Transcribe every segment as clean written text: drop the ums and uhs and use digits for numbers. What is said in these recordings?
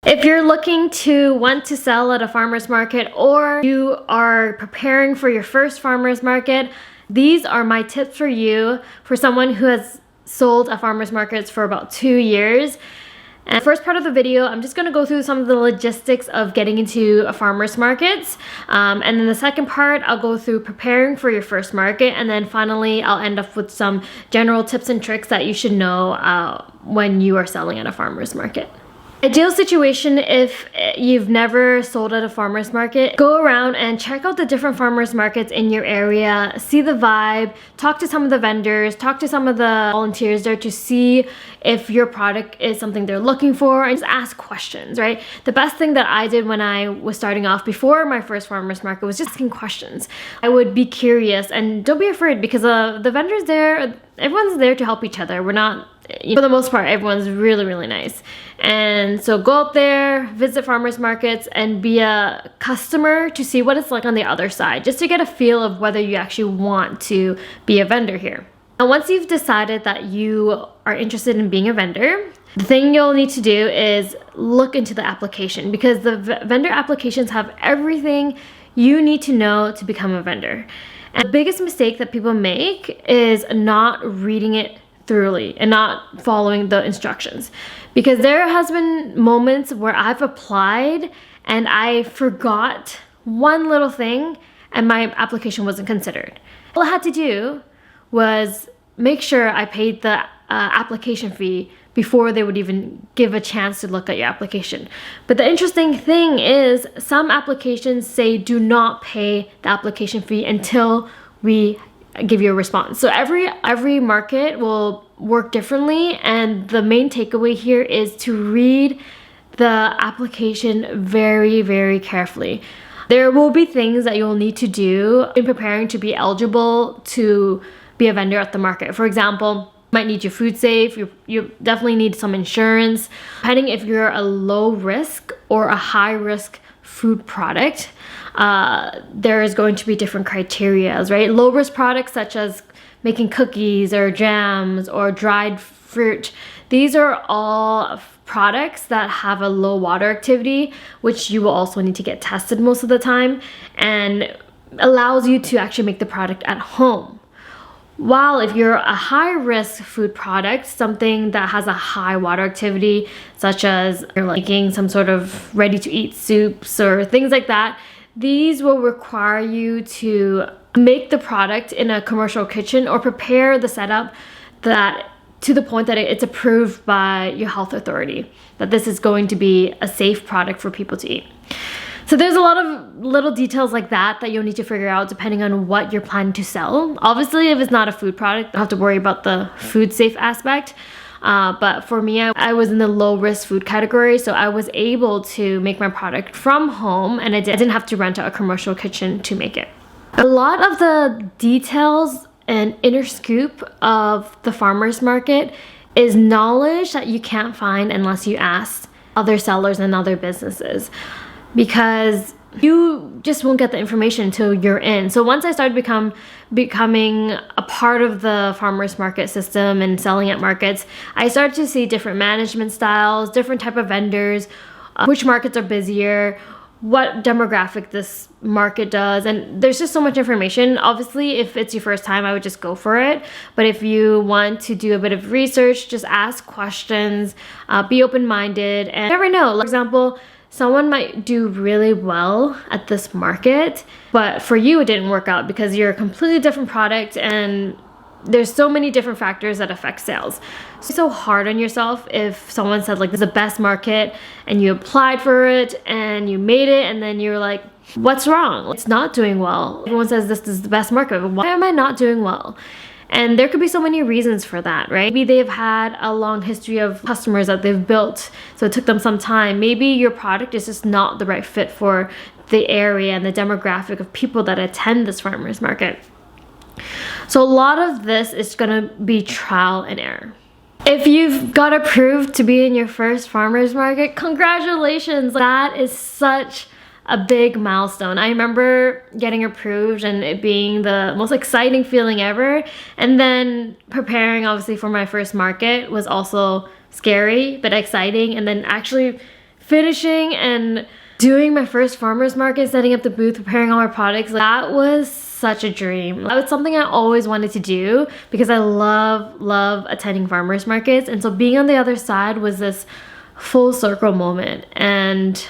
If you're looking to want to sell at a farmer's market, or you are preparing for your first farmer's market, these are my tips for you, for someone who has sold at farmer's markets for about 2 years. And the first part of the video, I'm just going to go through some of the logistics of getting into a farmer's markets. And then the second part, I'll go through preparing for your first market. And then finally, I'll end up with some general tips and tricks that you should know when you are selling at a farmer's market. Ideal situation if you've never sold at a farmer's market, go around and check out the different farmer's markets in your area, see the vibe, talk to some of the vendors, talk to some of the volunteers there to see if your product is something they're looking for, and just ask questions, right? The best thing that I did when I was starting off before my first farmer's market was just asking questions. I would be curious, and don't be afraid, because the vendors there, everyone's there to help each other. We're not, for the most part, everyone's really, really nice. And so go out there, visit farmers markets, and be a customer to see what it's like on the other side, just to get a feel of whether you actually want to be a vendor here. And once you've decided that you are interested in being a vendor, the thing you'll need to do is look into the application, because the vendor applications have everything you need to know to become a vendor. And the biggest mistake that people make is not reading it thoroughly and not following the instructions, because there has been moments where I've applied and I forgot one little thing and my application wasn't considered. All I had to do was make sure I paid the application fee before they would even give a chance to look at your application. But the interesting thing is, some applications say do not pay the application fee until we give you a response. So every market will work differently, and the main takeaway here is to read the application very, very carefully. There will be things that you'll need to do in preparing to be eligible to be a vendor at the market. For example, you might need your food safe, you definitely need some insurance. Depending if you're a low risk or a high risk food product, there is going to be different criteria, right? Low risk products such as making cookies or jams or dried fruit, these are all products that have a low water activity, which you will also need to get tested most of the time, and allows you to actually make the product at home. While if you're a high risk food product, something that has a high water activity, such as you're making some sort of ready to eat soups or things like that, these will require you to make the product in a commercial kitchen or prepare the setup that to the point that it's approved by your health authority, that this is going to be a safe product for people to eat. So there's a lot of little details like that you'll need to figure out depending on what you're planning to sell. Obviously, if it's not a food product, you don't have to worry about the food safe aspect. But for me, I was in the low risk food category, so I was able to make my product from home, and I didn't have to rent out a commercial kitchen to make it. A lot of the details and inner scoop of the farmer's market is knowledge that you can't find unless you ask other sellers and other businesses, because you just won't get the information until you're in. So once I started becoming a part of the farmers market system and selling at markets, I started to see different management styles, different type of vendors, which markets are busier, what demographic this market does, and there's just so much information. Obviously, if it's your first time, I would just go for it. But if you want to do a bit of research, just ask questions, be open-minded, and you never know. For example, someone might do really well at this market, but for you it didn't work out because you're a completely different product, and there's so many different factors that affect sales. So it's so hard on yourself if someone said like this is the best market and you applied for it and you made it, and then you're like, what's wrong? It's not doing well. Everyone says this is the best market, but why am I not doing well? And there could be so many reasons for that, right? Maybe they've had a long history of customers that they've built, so it took them some time. Maybe your product is just not the right fit for the area and the demographic of people that attend this farmer's market. So a lot of this is gonna be trial and error. If you've got approved to be in your first farmer's market, congratulations! That is such a big milestone. I remember getting approved and it being the most exciting feeling ever. And then preparing obviously for my first market was also scary but exciting. And then actually finishing and doing my first farmer's market, setting up the booth, preparing all my products, that was such a dream. That was something I always wanted to do because I love attending farmer's markets. And so being on the other side was this full circle moment. And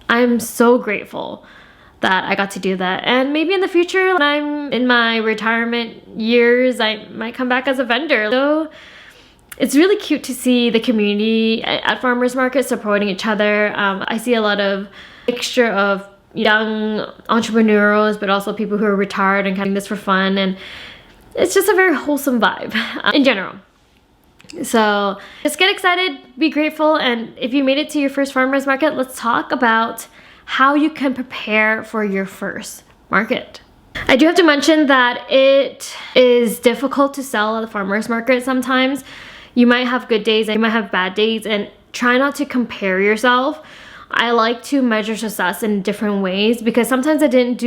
I'm so grateful that I got to do that. And maybe in the future, when I'm in my retirement years, I might come back as a vendor. So it's really cute to see the community at farmers markets supporting each other. I see a lot of mixture of young entrepreneurs, but also people who are retired and doing this for fun. And it's just a very wholesome vibe in general. So just get excited, be grateful. And if you made it to your first farmers market, let's talk about how you can prepare for your first market. I do have to mention that it is difficult to sell at the farmers market sometimes. You might have good days and you might have bad days, and try not to compare yourself. I like to measure success in different ways because sometimes I didn't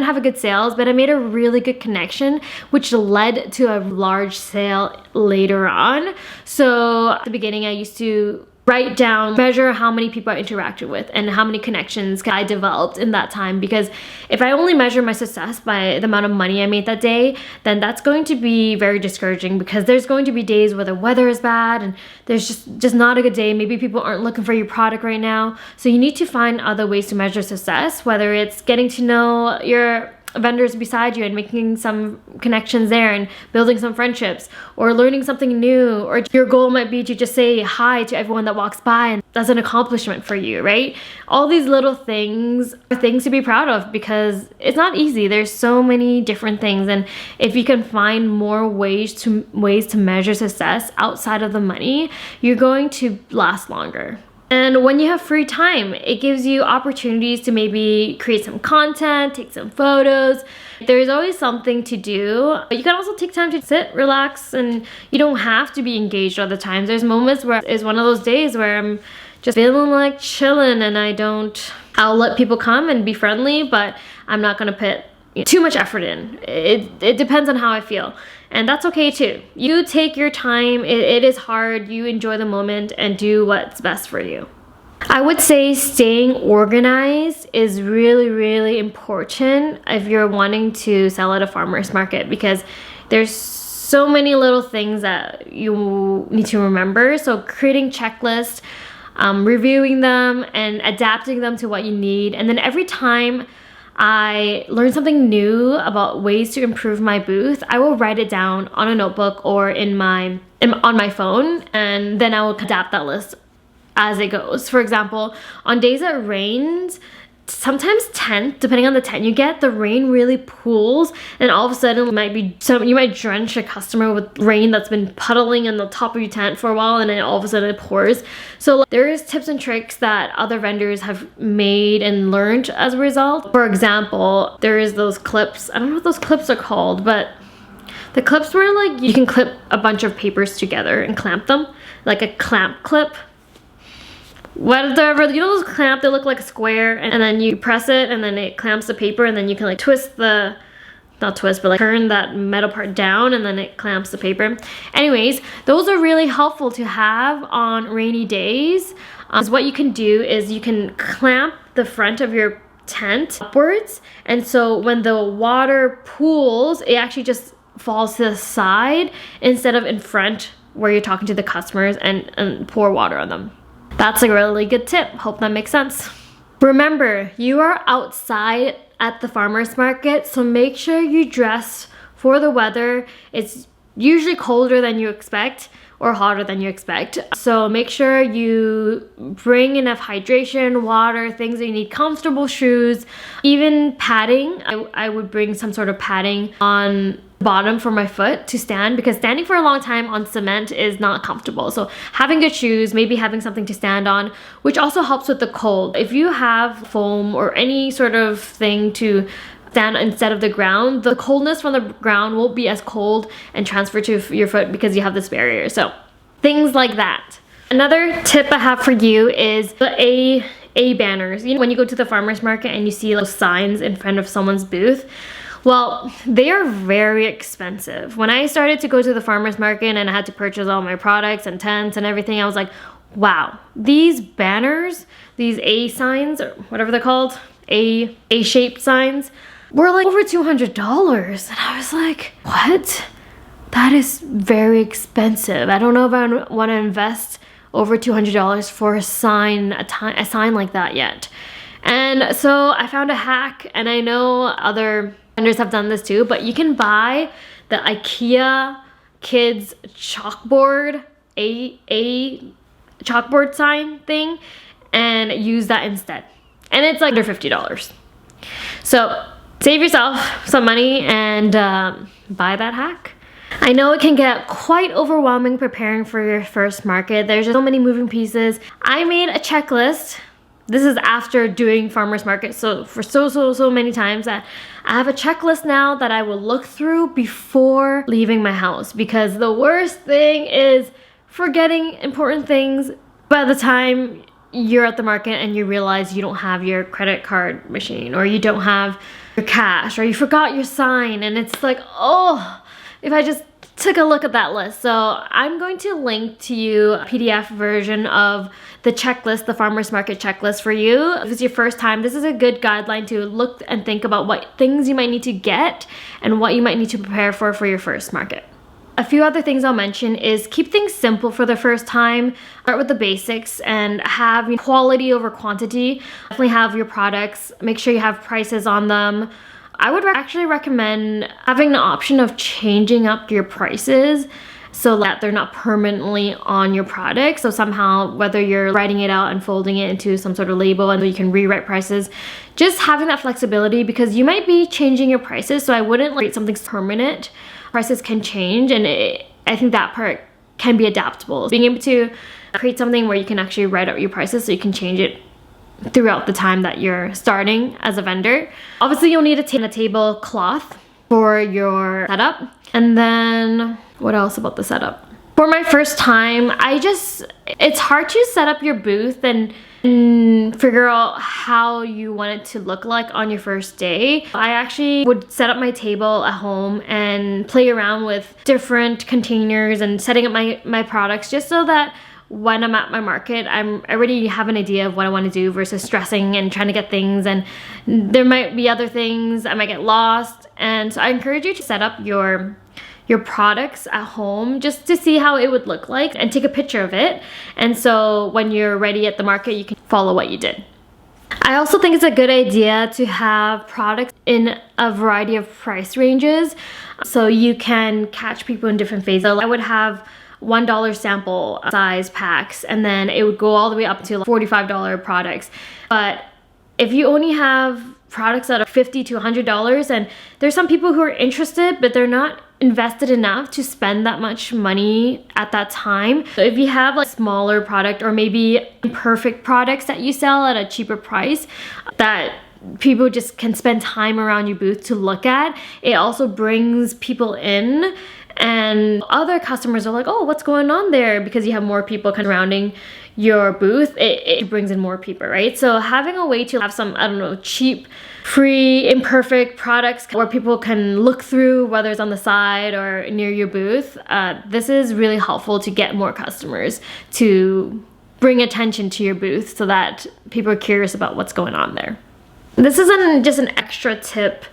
have a good sales, but I made a really good connection, which led to a large sale later on. So at the beginning, I used to write down, measure how many people I interacted with and how many connections I developed in that time. Because if I only measure my success by the amount of money I made that day, then that's going to be very discouraging because there's going to be days where the weather is bad and there's just not a good day. Maybe people aren't looking for your product right now. So you need to find other ways to measure success, whether it's getting to know your vendors beside you and making some connections there and building some friendships, or learning something new, or your goal might be to just say hi to everyone that walks by, and that's an accomplishment for you, right? All these little things are things to be proud of because it's not easy. There's so many different things, and if you can find more ways to measure success outside of the money, you're going to last longer. And when you have free time, it gives you opportunities to maybe create some content, take some photos. There's always something to do. You can also take time to sit, relax, and you don't have to be engaged all the time. There's moments where it's one of those days where I'm just feeling like chilling and I'll let people come and be friendly, but I'm not gonna put too much effort in. It depends on how I feel. And that's okay too. You take your time, it is hard, you enjoy the moment and do what's best for you. I would say staying organized is really, really important if you're wanting to sell at a farmer's market because there's so many little things that you need to remember. So creating checklists, reviewing them and adapting them to what you need. And then every time I learn something new about ways to improve my booth, I will write it down on a notebook or on my phone, and then I will adapt that list as it goes. For example, on days that rains, sometimes tent, depending on the tent you get, the rain really pools, and all of a sudden you might drench a customer with rain that's been puddling in the top of your tent for a while, and then all of a sudden it pours. So there is tips and tricks that other vendors have made and learned as a result. For example, there is those clips. I don't know what those clips are called, but the clips where like you can clip a bunch of papers together and clamp them, like a clamp clip. Whatever, you know those clamp, they look like a square, and then you press it and then it clamps the paper, and then you can like turn that metal part down and then it clamps the paper. Anyways, those are really helpful to have on rainy days. What you can do is you can clamp the front of your tent upwards, and so when the water pools, it actually just falls to the side instead of in front where you're talking to the customers and pour water on them. That's a really good tip. Hope that makes sense. Remember, you are outside at the farmer's market, so make sure you dress for the weather. It's usually colder than you expect or hotter than you expect. So make sure you bring enough hydration, water, things that you need, comfortable shoes, even padding. I would bring some sort of padding on bottom for my foot to stand, because standing for a long time on cement is not comfortable. So having good shoes, maybe having something to stand on, which also helps with the cold. If you have foam or any sort of thing to stand instead of the ground, the coldness from the ground won't be as cold and transfer to your foot because you have this barrier. So things like that. Another tip I have for you is the A banners. You know, when you go to the farmer's market and you see those signs in front of someone's booth, well, they are very expensive. When I started to go to the farmer's market and I had to purchase all my products and tents and everything, I was like, wow, these banners, these A signs, or whatever they're called, A-shaped signs, were like over $200. And I was like, what? That is very expensive. I don't know if I want to invest over $200 for a sign like that yet. And so I found a hack, and I know other vendors have done this too, but you can buy the IKEA kids chalkboard, a chalkboard sign thing, and use that instead. And it's like under $50. So save yourself some money and buy that hack. I know it can get quite overwhelming preparing for your first market. There's just so many moving pieces. I made a checklist. This is after doing farmers market so many times that I have a checklist now that I will look through before leaving my house, because the worst thing is forgetting important things by the time you're at the market and you realize you don't have your credit card machine, or you don't have your cash, or you forgot your sign, and it's like, oh, if I just took a look at that list. So I'm going to link to you a PDF version of the checklist, the farmers market checklist for you. If it's your first time, this is a good guideline to look and think about what things you might need to get and what you might need to prepare for your first market. A few other things I'll mention is keep things simple for the first time. Start with the basics and have quality over quantity. Definitely have your products. Make sure you have prices on them. I would actually recommend having the option of changing up your prices so that they're not permanently on your product. So somehow, whether you're writing it out and folding it into some sort of label and you can rewrite prices, just having that flexibility, because you might be changing your prices. So I wouldn't create something permanent. Prices can change, and I think that part can be adaptable. Being able to create something where you can actually write out your prices so you can change it throughout the time that you're starting as a vendor. Obviously, you'll need a tablecloth for your setup. And then what else about the setup? For my first time, it's hard to set up your booth and figure out how you want it to look like on your first day. I actually would set up my table at home and play around with different containers and setting up my products, just so that when I'm at my market, I already have an idea of what I want to do versus stressing and trying to get things, and there might be other things, I might get lost. And so I encourage you to set up your products at home just to see how it would look like and take a picture of it. And so when you're ready at the market, you can follow what you did. I also think it's a good idea to have products in a variety of price ranges so you can catch people in different phases. So I would have $1 sample size packs, and then it would go all the way up to $45 products. But if you only have products that are $50 to $100, and there's some people who are interested but they're not invested enough to spend that much money at that time. So if you have like smaller product, or maybe imperfect products that you sell at a cheaper price that people just can spend time around your booth to look at, it also brings people in. And other customers are like, oh, what's going on there? Because you have more people surrounding your booth, it brings in more people, right? So having a way to have some, I don't know, cheap, free, imperfect products where people can look through, whether it's on the side or near your booth, this is really helpful to get more customers to bring attention to your booth so that people are curious about what's going on there. This isn't just an extra tip.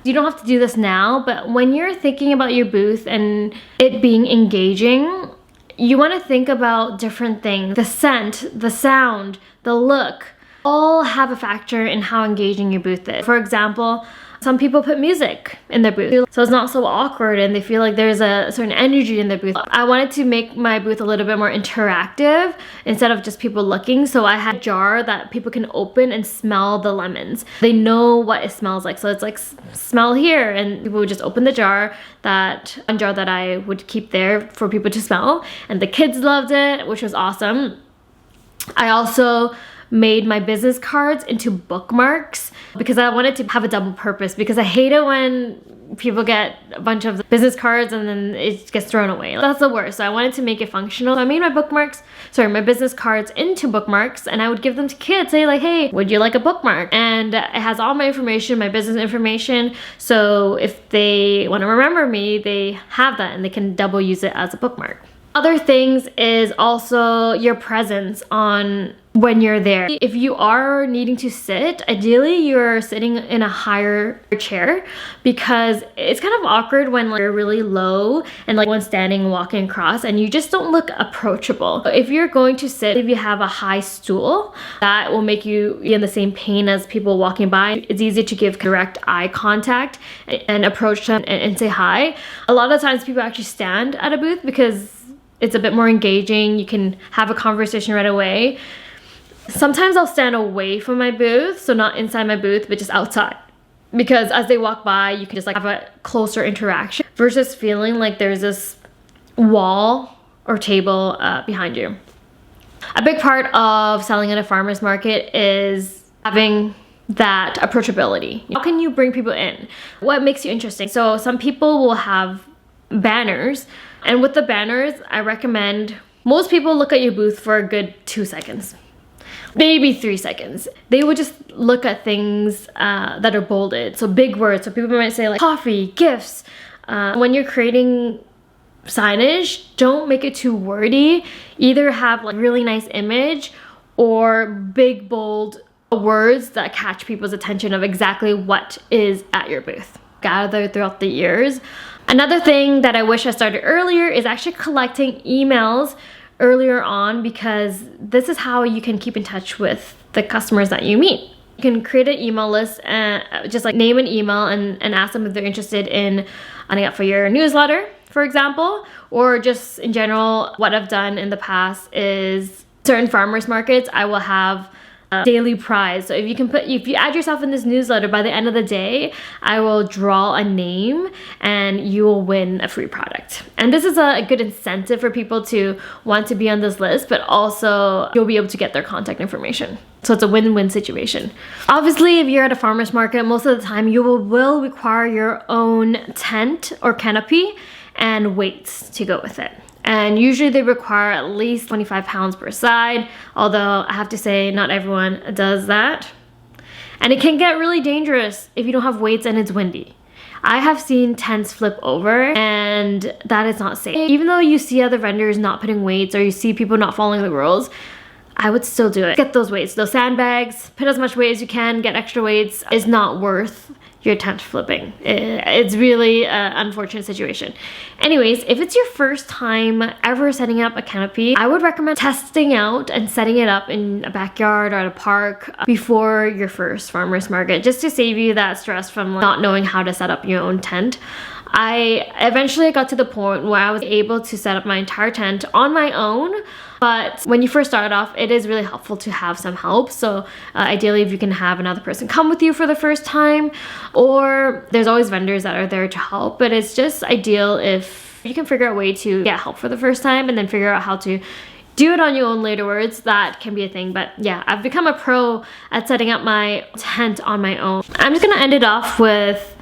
You don't have to do this now, but when you're thinking about your booth and it being engaging, you want to think about different things. The scent, the sound, the look, all have a factor in how engaging your booth is. For example, some people put music in their booth, so it's not so awkward and they feel like there's a certain energy in their booth. I wanted to make my booth a little bit more interactive instead of just people looking, so I had a jar that people can open and smell the lemons. They know what it smells like, so it's like, smell here, and people would just open the jar, that one jar that I would keep there for people to smell, and the kids loved it, which was awesome. I also made my business cards into bookmarks because I wanted to have a double purpose, because I hate it when people get a bunch of business cards and then it gets thrown away. That's the worst. So I wanted to make it functional. So I made my business cards into bookmarks, and I would give them to kids, say like, hey, would you like a bookmark? And it has all my information, my business information. So if they want to remember me, they have that and they can double use it as a bookmark. Other things is also your presence on when you're there. If you are needing to sit, ideally you're sitting in a higher chair, because it's kind of awkward when like you're really low and like when standing and walking across and you just don't look approachable. If you're going to sit, if you have a high stool, that will make you in the same pain as people walking by. It's easy to give direct eye contact and approach them and say hi. A lot of times people actually stand at a booth because it's a bit more engaging. You can have a conversation right away. Sometimes I'll stand away from my booth, so not inside my booth, but just outside. Because as they walk by, you can just like have a closer interaction versus feeling like there's this wall or table behind you. A big part of selling at a farmer's market is having that approachability. How can you bring people in? What makes you interesting? So some people will have banners, and with the banners, I recommend most people look at your booth for a good 2 seconds. Maybe 3 seconds. They would just look at things that are bolded, so big words. So people might say like coffee, gifts. When you're creating signage, don't make it too wordy. Either have like really nice image or big bold words that catch people's attention of exactly what is at your booth. Gather throughout the years. Another thing that I wish I started earlier is actually collecting emails earlier on, because this is how you can keep in touch with the customers that you meet. You can create an email list and just like name an email and ask them if they're interested in signing up for your newsletter, for example, or just in general. What I've done in the past is certain farmers markets, I will have a daily prize. So if you add yourself in this newsletter, by the end of the day, I will draw a name and you will win a free product. And this is a good incentive for people to want to be on this list, but also you'll be able to get their contact information. So it's a win-win situation. Obviously, if you're at a farmer's market, most of the time you will require your own tent or canopy and weights to go with it. And usually they require at least 25 pounds per side, although I have to say not everyone does that. And it can get really dangerous if you don't have weights and it's windy. I have seen tents flip over, and that is not safe. Even though you see other vendors not putting weights or you see people not following the rules, I would still do it. Get those weights, those sandbags, put as much weight as you can, get extra weights. It's not worth your tent flipping. It's really an unfortunate situation. Anyways, if it's your first time ever setting up a canopy, I would recommend testing out and setting it up in a backyard or at a park before your first farmer's market, just to save you that stress from not knowing how to set up your own tent. I eventually got to the point where I was able to set up my entire tent on my own, but when you first start off, it is really helpful to have some help. So ideally, if you can have another person come with you for the first time, or there's always vendors that are there to help, but it's just ideal if you can figure out a way to get help for the first time and then figure out how to do it on your own laterwards. That can be a thing. But yeah, I've become a pro at setting up my tent on my own. I'm just gonna end it off with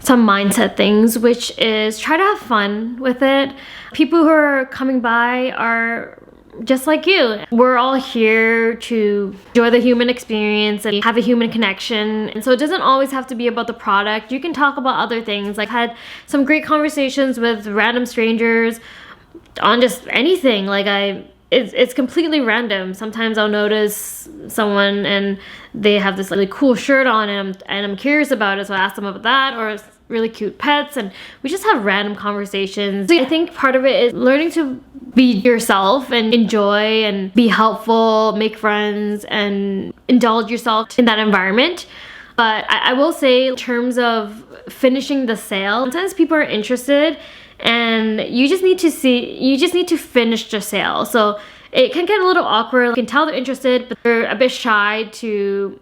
some mindset things, which is try to have fun with it. People who are coming by are just like you. We're all here to enjoy the human experience and have a human connection. And so it doesn't always have to be about the product. You can talk about other things. Like, I had some great conversations with random strangers on just anything. Like, it's completely random. Sometimes I'll notice someone and they have this really cool shirt on, and I'm curious about it, so I ask them about that, or really cute pets, and we just have random conversations. So I think part of it is learning to be yourself and enjoy and be helpful, make friends, and indulge yourself in that environment. But I will say, in terms of finishing the sale, sometimes people are interested and you just need to finish the sale. So it can get a little awkward. You can tell they're interested, but they're a bit shy to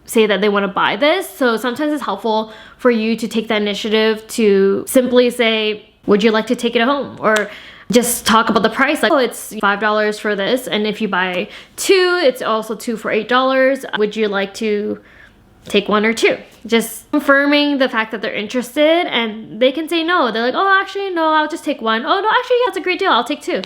say that they want to buy this. So sometimes it's helpful for you to take that initiative to simply say, would you like to take it home? Or just talk about the price, like, oh, it's $5 for this, and if you buy 2, it's also 2 for $8. Would you like to take 1 or 2? Just confirming the fact that they're interested, and they can say no. They're like, oh, actually, no, I'll just take 1. Oh, no, actually, yeah, that's a great deal. I'll take 2.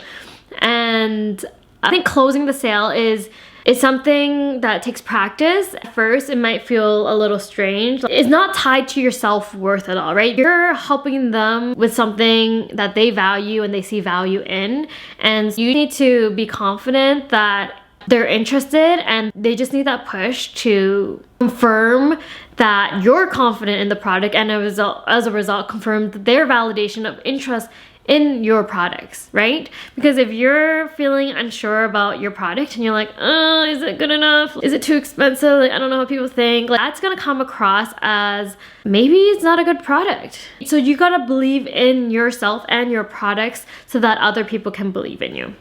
And I think closing the sale is It's something that takes practice. At first, it might feel a little strange. It's not tied to your self-worth at all, right? You're helping them with something that they value and they see value in. And you need to be confident that they're interested, and they just need that push to confirm that you're confident in the product, and as a result confirm their validation of interest in your products, right? Because if you're feeling unsure about your product and you're like, is it good enough? Is it too expensive? Like, I don't know what people think. Like, that's gonna come across as maybe it's not a good product. So you gotta believe in yourself and your products so that other people can believe in you.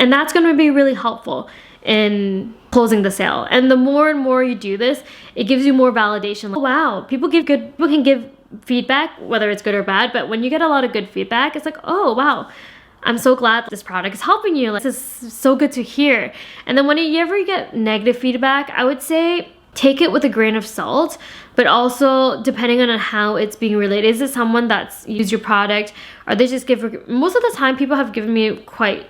And that's gonna be really helpful in closing the sale. And the more and more you do this, it gives you more validation. Like, oh, wow, people can give feedback, whether it's good or bad, but when you get a lot of good feedback, it's like, oh wow, I'm so glad this product is helping you. Like, this is so good to hear. And then when you ever get negative feedback, I would say take it with a grain of salt, but also depending on how it's being relayed. Is it someone that's used your product, or they just most of the time people have given me quite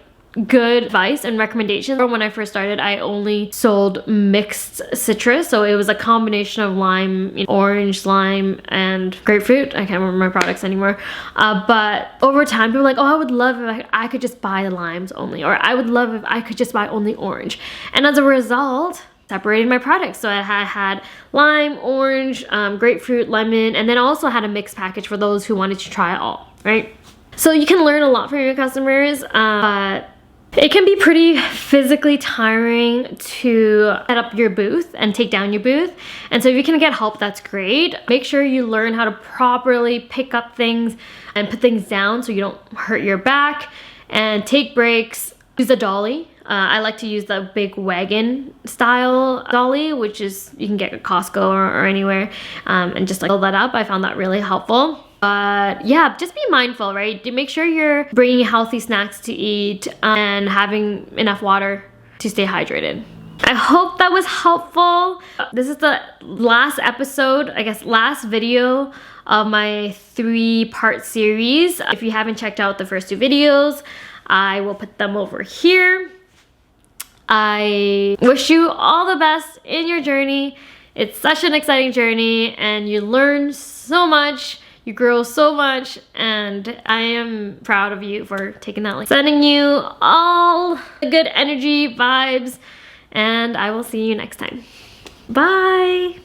good advice and recommendations. When I first started, I only sold mixed citrus, so it was a combination of lime, orange, lime, and grapefruit. I can't remember my products anymore, but over time people were like, oh, I would love if I could just buy limes only, or I would love if I could just buy only orange. And as a result, separated my products. So I had lime, orange, grapefruit, lemon, and then also had a mixed package for those who wanted to try it all, right? So you can learn a lot from your customers, but it can be pretty physically tiring to set up your booth and take down your booth. And so if you can get help, that's great. Make sure you learn how to properly pick up things and put things down so you don't hurt your back, and take breaks. Use a dolly. I like to use the big wagon style dolly, which is you can get at Costco or anywhere, and just like fill that up. I found that really helpful. But yeah, just be mindful, right? Make sure you're bringing healthy snacks to eat and having enough water to stay hydrated. I hope that was helpful. This is the last episode, I guess last video of my 3-part series. If you haven't checked out the first 2 videos, I will put them over here. I wish you all the best in your journey. It's such an exciting journey, and you learn so much. You grow so much, and I am proud of you for taking that. Like, sending you all the good energy, vibes, and I will see you next time. Bye!